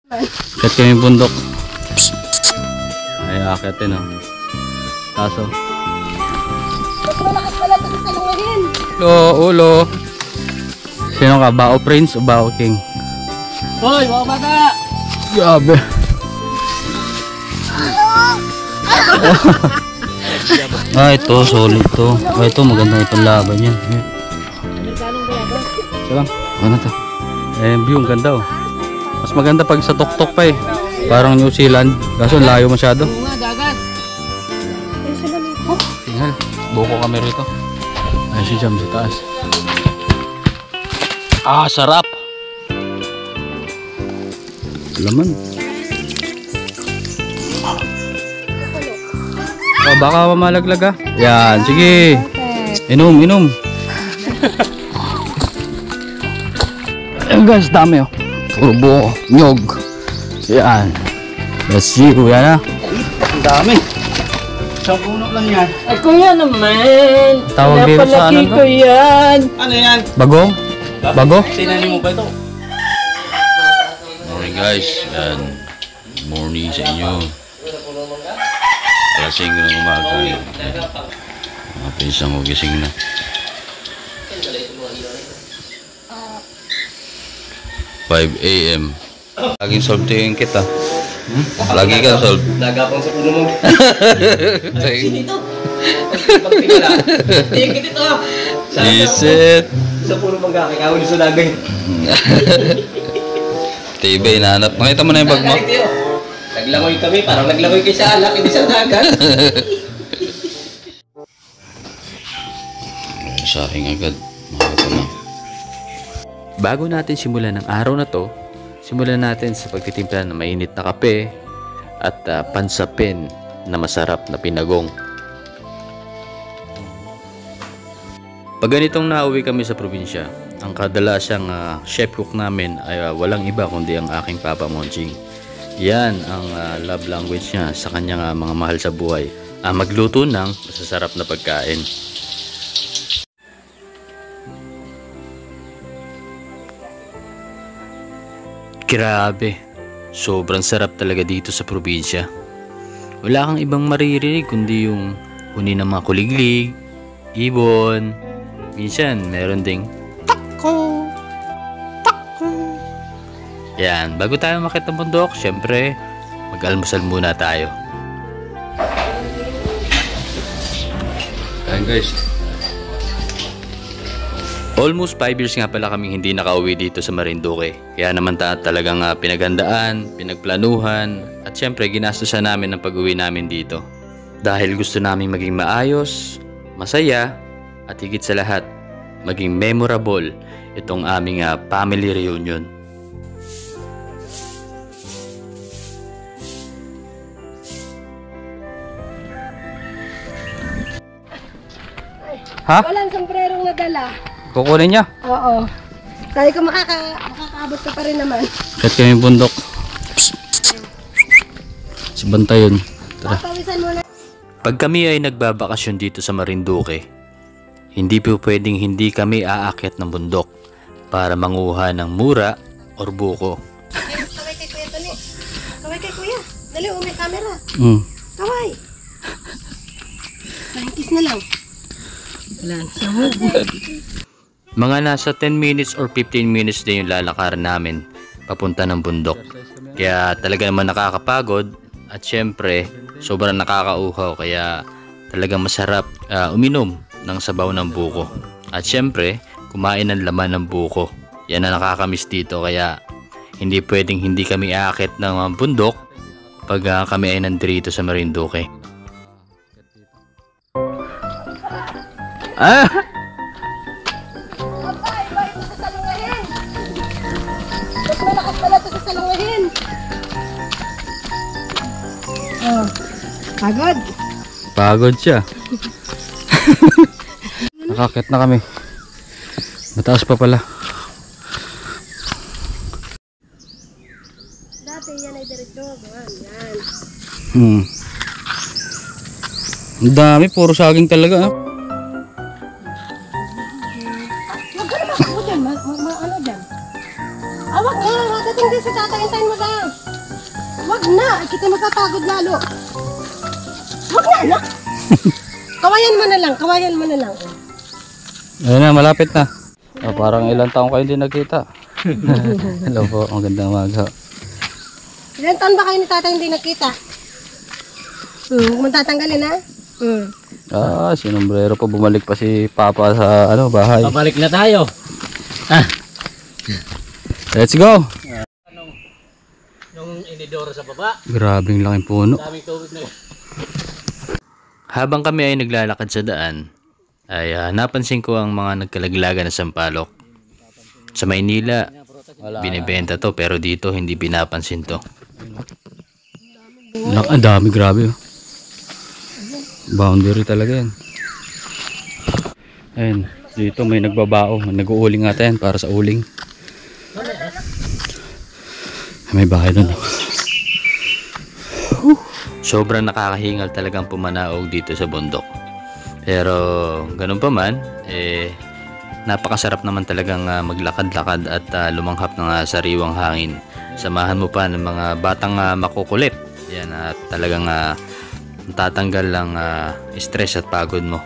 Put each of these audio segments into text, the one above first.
Akit kami yung bundok. Ay, akitin o. Taso. Mas malakas pala ito sa salungahin. Ulo. Sino ka? Bao Prince o Bao King? Hoy, mga bata! Grabe. Ito, solid to. Ito, maganda itong laban yan. Isa lang. Ano to? View, ang ganda oh. Mas maganda pag sa tuktok pa eh. Parang New Zealand. Kaso layo masyado. Oo nga, dagat. Tingnan. Buko kami rito. Ay, si Jam sa taas. Sarap. Laman. Baka mamalaglag ah. Yan, sige. Inom. Ayan guys, dami oh. Puro buko, nyog. Yan. Let's see, yan ah. Ang dami. Isang puno lang yan. Ay, kuya naman. Tawag dito sa ano to? Yan. Ano yan? Bagong? Bago? Tinanim mo ba ito? Morning guys. Yan. Morning sa inyo. Alas 5 ng umaga. Mga pinsang ko gising na. AM. Laging solve to yung kita. Lagi ka solve. Nagapang sa puno mo. Dito. Tingin ito. Isit. Sa puno mong kakakawin sa lagay. Tibay, nahanap. Makita mo na yung bag mo? Naglangoy kami. Parang naglangoy kayo sa alak. Hindi sa dagat. Sa akin agad. Makita mo. Bago natin simulan ng araw na to, simulan natin sa pagtitimpla ng mainit na kape at pansapin na masarap na pinagong. Pag ganitong nauwi kami sa probinsya, ang kadalasang chef cook namin ay walang iba kundi ang aking Papa Monching. Yan ang love language niya sa kanyang mga mahal sa buhay. Magluto ng masasarap na pagkain. Grabe, sobrang sarap talaga dito sa probinsya. Wala kang ibang maririnig kundi yung huni ng mga kuliglig, ibon, minsan meron ding tako. Yan, bago tayo makita ng bundok, syempre mag-almusal muna tayo. Ayan guys, almost 5 years nga pala kaming hindi nakauwi dito sa Marinduque. Kaya naman talagang pinaghandaan, pinagplanuhan, at syempre ginastusan namin ang pag-uwi namin dito. Dahil gusto namin maging maayos, masaya, at higit sa lahat, maging memorable itong aming family reunion. Ha? Walang sombrerong nadala. Kukunin niya? Oo. Tayo ka makakaabot ka pa rin naman. Kahit kami yung bundok. Si Banta yun. Tara. Papawisan muna. Pag kami ay nagbabakasyon dito sa Marinduque, hindi po pwedeng hindi kami aakyat ng bundok para manguha ng mura or buko. Kaway kay Kuya Tony. Kaway kay Kuya. Dali, may camera. Kaway. Kiss na lang. Wala. Mga nasa 10 minutes or 15 minutes din yung lalakaran namin papunta ng bundok. Kaya talaga naman nakakapagod at syempre sobrang nakakauhaw, kaya talagang masarap uminom ng sabaw ng buko. At syempre kumain ng laman ng buko. Yan ang nakakamiss dito, kaya hindi pwedeng hindi kami aakit ng bundok pag kami ay nandito sa Marinduque. Iba ito sa salungahin. Mas malakas pala ito sa salungahin. Pagod. Pagod siya. Nakakit na kami. Mataas pa pala. Dati yan ay diretso. Yan. Ang dami, puro saging talaga. Huwag ka naman ako dyan. Ano dyan? Awag ka. Dating din si tata. Hintayin mo lang. na, kita matatagod lalo. Huwag na, anak. Kawayan mo na lang, kawayan mo na lang. Ayun na, malapit na. Parang ilang taong kayo hindi nagkita. Hello po, magandang umaga. Ilan taon ba kayo ni tatay hindi nakita? Huwag mo tatanggalin, ha? Sinumbrero pa, bumalik pa si Papa sa bahay. Pabalik na tayo. Let's go! Yung inidoro sa baba, Grabing laking puno. daming tubig na. Habang kami ay naglalakad sa daan, ay napansin ko ang mga nagkalaglagan na sampalok. Sa Maynila, binibenta to pero dito hindi pinapansin to. Ang dami, grabe. Boundary talaga yan. Ayun, dito may nagbabao. Nag-uuling ata yan para sa uling. May bahay doon. Sobrang nakakahingal talagang pumanaog dito sa bundok. Pero ganun pa man, napakasarap naman talagang maglakad-lakad at lumanghap ng sariwang hangin. Samahan mo pa ng mga batang makukulit. Yan, talagang tatanggal lang stress at pagod mo.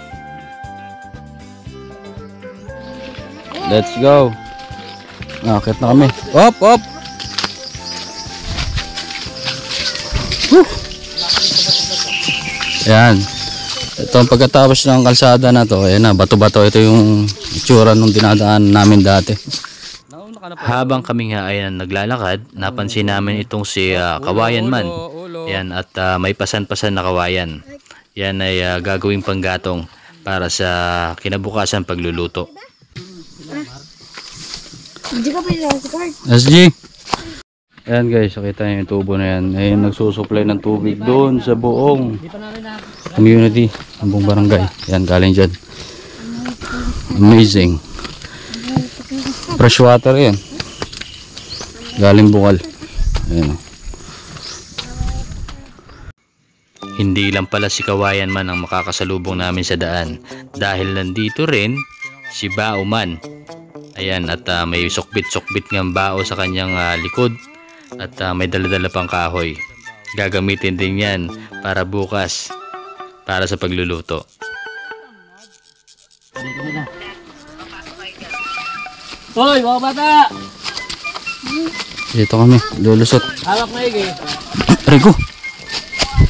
Let's go. Nakakit na kami. Op, op. Yan. Ito ang pagkatapos ng kalsada na to. Ayan na, bato-bato. Ito yung itsura nung dinadaan namin dati. Habang kami nga ay naglalakad, napansin namin itong si Kawayan Man. Yan, at may pasan-pasan na kawayan. Yan ay gagawing panggatong para sa kinabukasan pagluluto. Hindi ka pa yung card. SG. Ayan guys, nakita niyo yung tubo na yan. Ayun, nagsusupply ng tubig doon sa buong community, ang buong barangay. Yan, galing dyan. Amazing. Fresh water yan. Galing bukal. Ayan. Hindi lang pala si Kawayan Man ang makakasalubong namin sa daan, dahil nandito rin si Bao Man. Ayan, at may sukbit-sukbit ng bao sa kanyang likod at may dala-dala pang kahoy. Gagamitin din yan para bukas, para sa pagluluto. Hoy, mga bata! Dito kami, lulusot. Hawak na igi. Rico!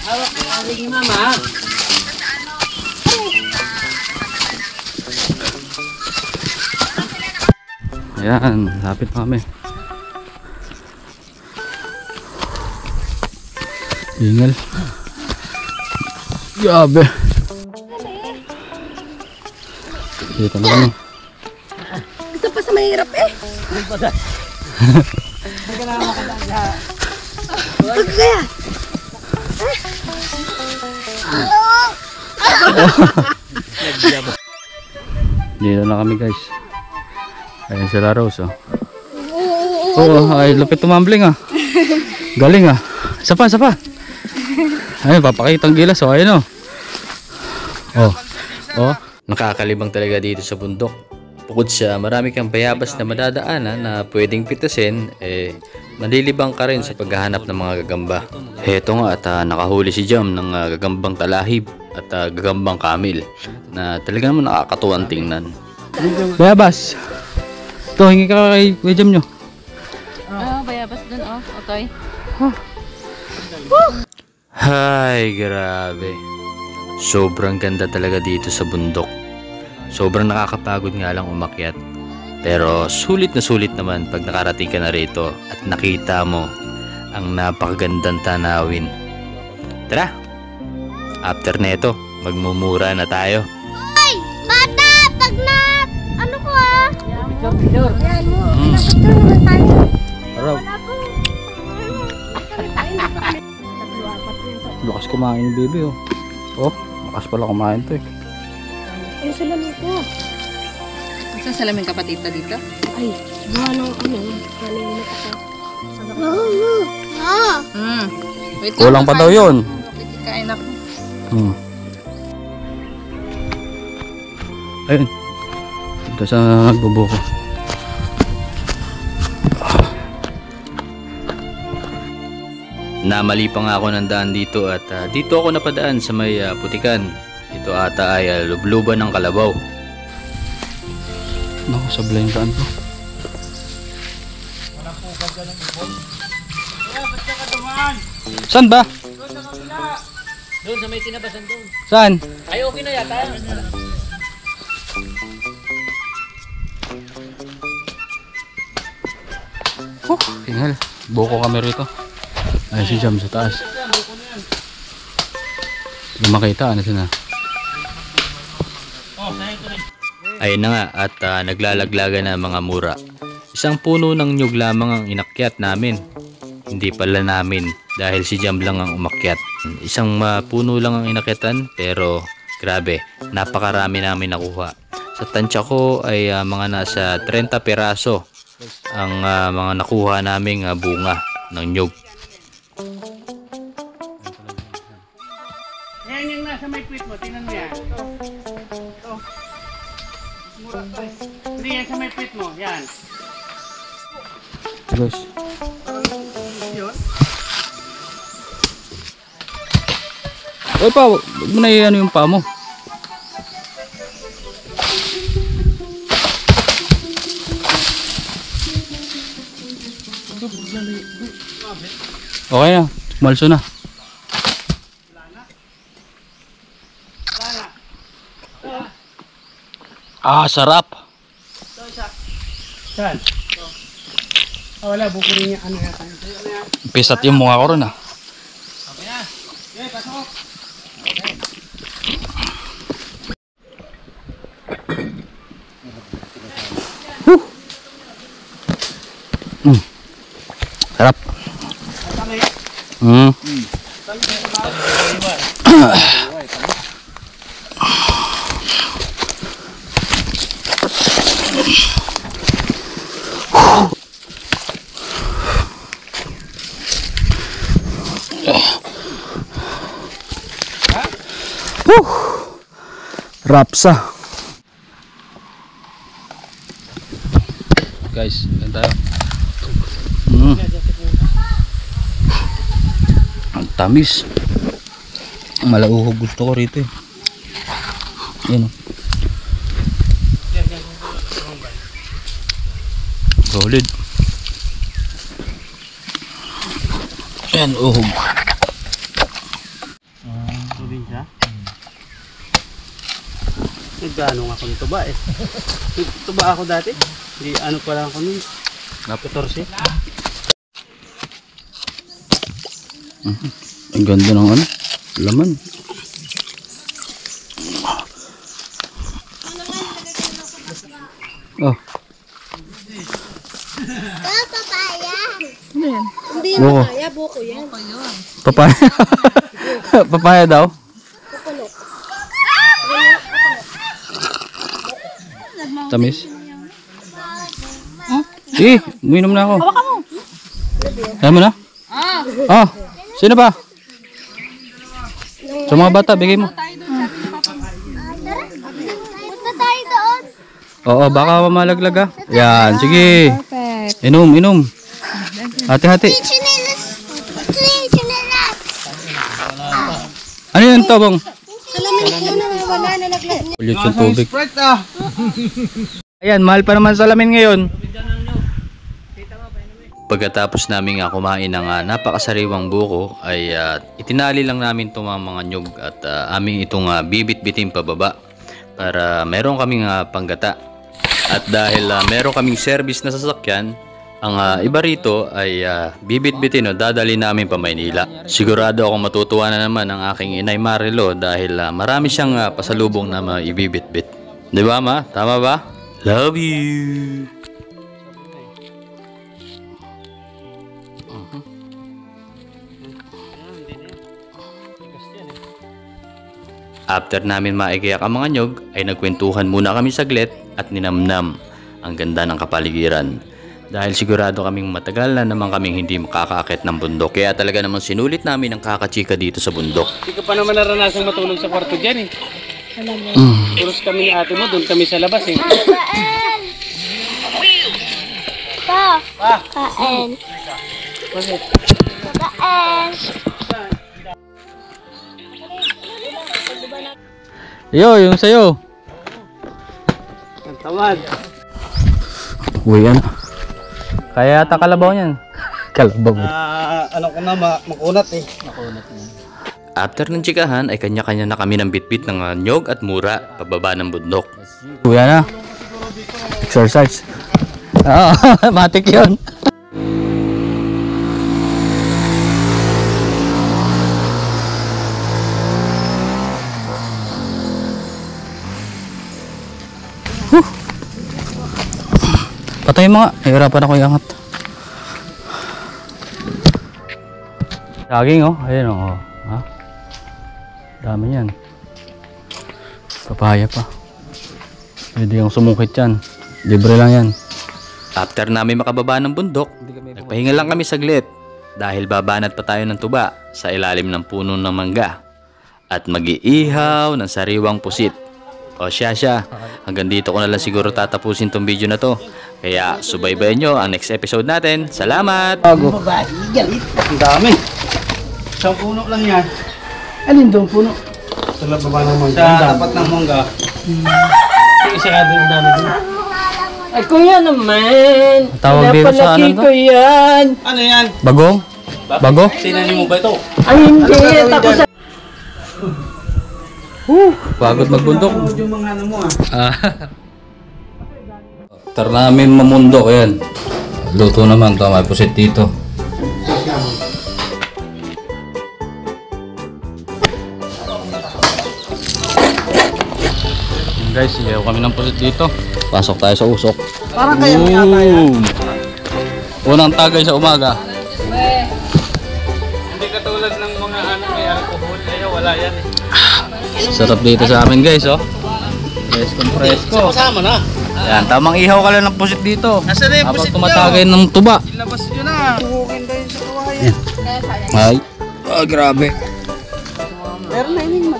Hawak na igi, mama. Ayan, lapit na kami. Ingal. Grabe. Dito na kami. Gusto pa sa mahirap eh. Huwag kaya. Dito na kami guys. Ayan sila Rose oh. Oo, ay lupit tumambling ah. Galing ah. Isa pa, isa pa. Ayun, papakitang gilas oh, ayun oh. Oh. Oh. Nakakalibang talaga dito sa bundok. Bukod sa marami kang bayabas na madadaanan na pwedeng pitasin, malilibang ka rin sa paghahanap ng mga gagamba. Heto nga at nakahuli si Jam ng gagambang talahib at gagambang kamil na talaga naman nakakatuwang tingnan. Bayabas. Ito, hingi ka kay Jam nyo. Bayabas dun, oh. Okay. Hay, grabe. Sobrang ganda talaga dito sa bundok. Sobrang nakakapagod nga lang umakyat. Pero sulit na sulit naman pag nakarating ka na rito at nakita mo ang napakagandang tanawin. Tara! After neto, magmumura na tayo. Bata! Pag na... Ano ko ah? Picture. Ayan mo. Pinapicture naman tayo. Araw. Lukas kumain yung baby oh. Oh, lakas pala kumain to eh. Ayun sila mo ko. Saan salamin kapatid na dito? Ay, gawa ng naninit ako. Wait lang. Kulang pa daw yun. Kain ako. Ayun. Ito sa nagbubuko. Namali pa nga ako ng daan dito at dito ako napadaan sa may putikan. Ito ata ay lubluban ng Kalabaw. Naku, sablay yung daan to. Saan ba? Doon sa may tinabasan doon. Saan? Ay, okay na yata. Tingal. Boko kami rito. Ay, si Jam sa taas. Hindi makita. Ano sila? Ayun na nga at naglalaglaga na mga mura. Isang puno ng nyug lamang ang inakyat namin. Hindi pala namin dahil si Jam lang ang umakyat. Isang puno lang ang inakyatan pero grabe, napakarami namin nakuha. Sa tansya ko ay mga nasa 30 peraso ang mga nakuha naming bunga ng nyug. Yan yung nasa may quit mo, tingnan mo yan. Ito. Hindi yan sa may quit mo, yan. Guys. Oy pa, huwag mo na ano yung paa mo. Okay na, malso na. Ah, sarap. Saan? Oh, wala, buko rin yung ano yata. Pisat yung mukha ko ron ah. Okay na. Okay, pasok. Sarap. Mm. Rapsa. Guys, yan tayo. Ang tamis. Malauhog gusto ko rito eh. Yan. Solid. Yan, uhog. Probinsya? Nagano nga akong tuba eh. Tuba ako dati. Hindi ano pala ako nun. 14. Ang ganda ng ano, laman. Oh, Papaya. Hindi buko. kaya, buko yan. Papaya. Papaya daw. Tamis. Sige, uminom na ako. Hawakan mo. Kaya mo na? Ah. Sino ba? Sa mga bata, bigay mo. Punta tayo doon. Oo, baka mamalaglag ah. Yan, sige. Inom, inom. Hati-hati. Chinelas. Chinelas. Ano yun, Tobong? Salamin ko na wala na naglag. Ulit yung tubig. Ayan, mahal pa naman salamin ngayon. Pagkatapos namin kumain ng napakasariwang buko ay itinali lang namin itong mga nyug at aming itong bibit-bitin pababa para meron kaming panggata. At dahil meron kaming service na sasakyan, ang iba rito ay bibit-bitin o dadali namin pa Maynila. Sigurado akong matutuwa na naman ang aking inay Marilo dahil marami siyang pasalubong na maibibit-bit. Di ba ma? Tama ba? Love you! After namin maigiyak ang mga nyog, ay nagkwentuhan muna kami saglit at ninamnam ang ganda ng kapaligiran. Dahil sigurado kaming matagal na naman kaming hindi makakaakit ng bundok. Kaya talaga naman sinulit namin ang kakachika dito sa bundok. Hindi ko pa naman naranasang matulog sa kwarto dyan eh. Puros kami ni ate mo, doon kami sa labas eh. Pa. Kain. Bakit? Kain. Yung sa'yo. Ang tamad. Uy, ano? Kaya yata kalabaw niyan. Kalabaw. Ano ko na, makunat eh. After ng tsikahan ay kanya-kanya na kami ng bitbit ng nyog at mura pababa ng bundok. Uy, ano? Exercise. Oo, matik yun. Patay mo nga. Nahirapan ako iangat. Saging oh. Ayun oh. Ha? Dami yan. Papaya pa. Pwede yung sumungkit yan. Libre lang yan. After namin makababa ng bundok, nagpahinga lang kami saglit dahil babanat pa tayo ng tuba sa ilalim ng puno ng mangga at mag-iihaw ng sariwang pusit. O siya, hanggang dito ko na lang siguro tatapusin tong video na to. Kaya subaybayan nyo ang next episode natin. Salamat! Ang dami. Isang puno lang yan. Alin doon puno? Sa baba ng mangga. Sa tapat ng mangga. Isa ka doon dami doon. Ay, kuya naman. Tawag dito sa ano to? Yan. Ano yan? Bagong? Bago? Tinanim mo ba ito? Ay, hindi. Tapos sa... Pagod magbundok. Yung mga ano mo ah. After namin mamundok, ayan. Luto naman to, may pusit dito. Guys, iyaw kami ng pusit dito. Pasok tayo sa usok. Parang kaya may atay. Unang tagay sa umaga. Hindi katulad ng mga ano may alcohol. Kaya wala yan eh. Sarap dito sa amin guys, oh. Presko. Kasama na. Yan, tamang ihaw ka lang ng pusit dito. Nasaan na yung Habang pusit tumatagay ng tuba. Ilabas nyo na. Tuhukin tayo sa kawayan. Ay, grabe. Meron na yun.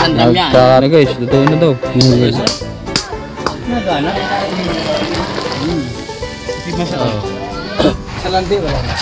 Nagkakari guys, lutuin na daw. Nagana? Di masarap. Sa landi wala na.